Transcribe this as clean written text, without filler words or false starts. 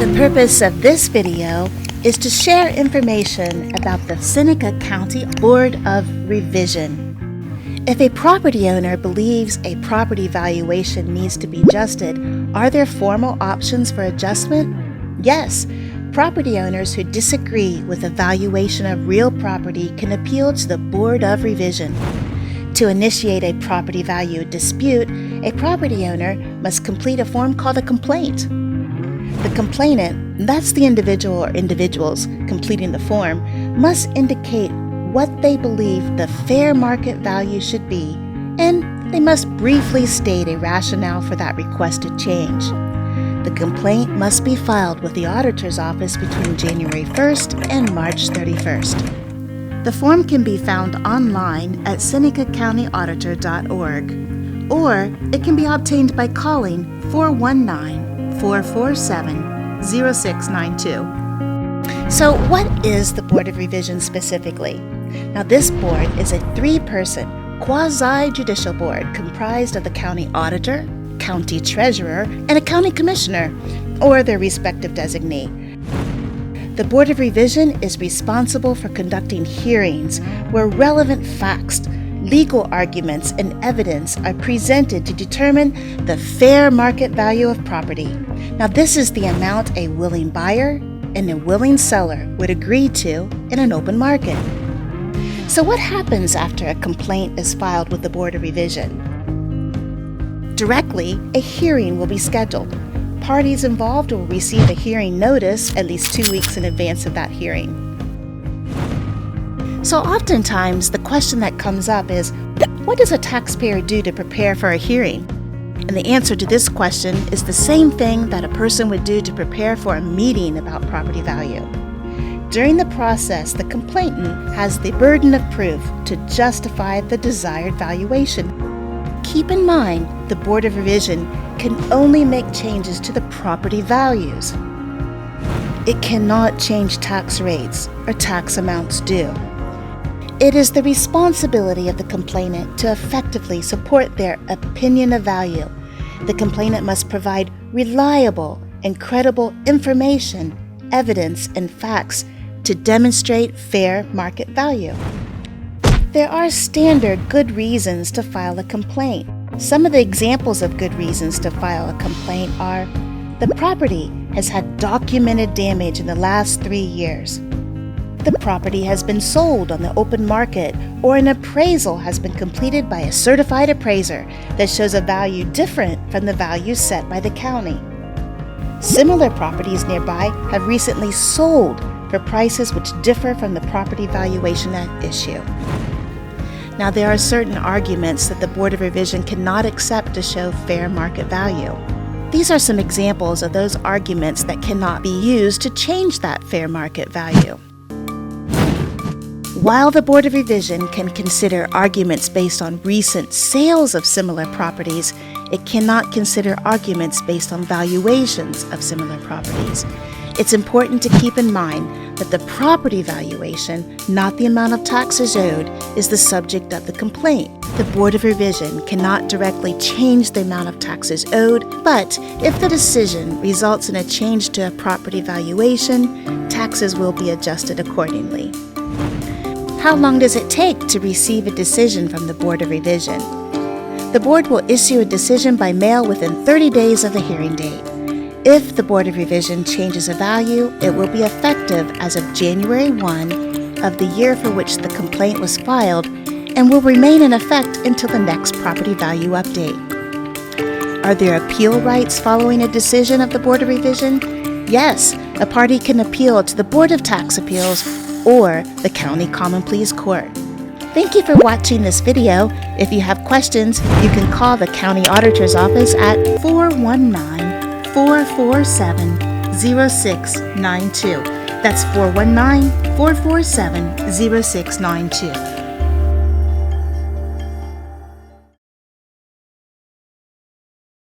The purpose of this video is to share information about the Seneca County Board of Revision. If a property owner believes a property valuation needs to be adjusted, are there formal options for adjustment? Yes. Property owners who disagree with the valuation of real property can appeal to the Board of Revision. To initiate a property value dispute, a property owner must complete a form called a complaint. The complainant, that's the individual or individuals completing the form, must indicate what they believe the fair market value should be, and they must briefly state a rationale for that requested change. The complaint must be filed with the auditor's office between January 1st and March 31st. The form can be found online at senecacountyauditor.org, or it can be obtained by calling 419-447-0692. So what is the Board of Revision specifically? Now, this board is a three-person quasi-judicial board comprised of the county auditor, county treasurer, and a county commissioner, or their respective designee. The Board of Revision is responsible for conducting hearings where relevant facts, legal arguments, and evidence are presented to determine the fair market value of property. Now, this is the amount a willing buyer and a willing seller would agree to in an open market. So what happens after a complaint is filed with the Board of Revision? Directly, a hearing will be scheduled. Parties involved will receive a hearing notice at least 2 weeks in advance of that hearing. So oftentimes, the question that comes up is, what does a taxpayer do to prepare for a hearing? And the answer to this question is the same thing that a person would do to prepare for a meeting about property value. During the process, the complainant has the burden of proof to justify the desired valuation. Keep in mind, the Board of Revision can only make changes to the property values. It cannot change tax rates or tax amounts due. It is the responsibility of the complainant to effectively support their opinion of value. The complainant must provide reliable and credible information, evidence, and facts to demonstrate fair market value. There are standard good reasons to file a complaint. Some of the examples of good reasons to file a complaint are: the property has had documented damage in the last 3 years. The property has been sold on the open market, or an appraisal has been completed by a certified appraiser that shows a value different from the value set by the county. Similar properties nearby have recently sold for prices which differ from the property valuation at issue. Now, there are certain arguments that the Board of Revision cannot accept to show fair market value. These are some examples of those arguments that cannot be used to change that fair market value. While the Board of Revision can consider arguments based on recent sales of similar properties, it cannot consider arguments based on valuations of similar properties. It's important to keep in mind that the property valuation, not the amount of taxes owed, is the subject of the complaint. The Board of Revision cannot directly change the amount of taxes owed, but if the decision results in a change to a property valuation, taxes will be adjusted accordingly. How long does it take to receive a decision from the Board of Revision? The board will issue a decision by mail within 30 days of the hearing date. If the Board of Revision changes a value, it will be effective as of January 1 of the year for which the complaint was filed and will remain in effect until the next property value update. Are there appeal rights following a decision of the Board of Revision? Yes, a party can appeal to the Board of Tax Appeals or the County Common Pleas Court. Thank you for watching this video. If you have questions, you can call the County Auditor's Office at 419-447-0692. That's 419-447-0692.